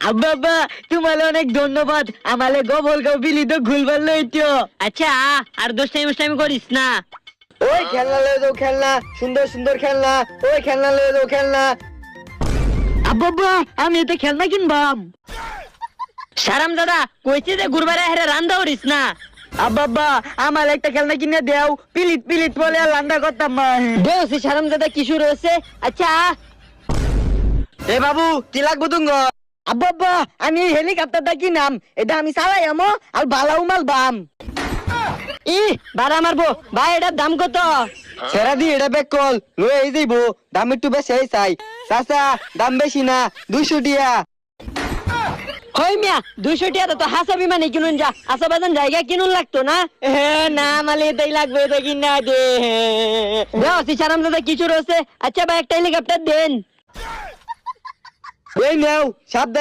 আব্বা আব্বা তোমার অনেক ধন্যবাদ আমালে গোবল গবিলি তো ঘুলবার লইতো আচ্ছা আর দোস্তামি করিস না। ওই খেলনা লয়ে যাও খেলনা সুন্দর সুন্দর খেলনা ওই খেলনা লয়ে যাও খেলনা আব্বা আব্বা আমি এতে খেলনা কিনবাম সারাম দাদা কইছে যে ঘুরবারে হেরে রান্দা করিস না। আব্বা আব্বা আমার একটা খেলনা কিনে দেও পিলিট পিলিট বলে আর লান্দা করতাম মা দেওসি সারাম দাদা কি শুরু হয়েছে। আচ্ছা এ বাবু কি লাগবো তুঙ্গ আব্বা আব্বা আমি এই হেলিকপ্টারটা কিনাম এটা আমি চালাই আমো আর বালাউ মাল বাম ই বাড়া মারবো ভাই এটার দাম কত? সেরা দি এটা ব্যাক কল লয়ে এই যাইবো দাম একটু বেশি চাই চাচা দাম বেশি না 200 টিয়া হই মিয়া 200 টাকা তো হাসা বিমানে কিনুন যা আসা বাজান জায়গা কিনুন লাগতো না। না মালে এটাই লাগবে এটা কিনা দে দেওসি সারাম দাদা কি শুরু হয়েছে। আচ্ছা ভাই একটা হেলিকপ্টার দেন। এই নাও সাবধান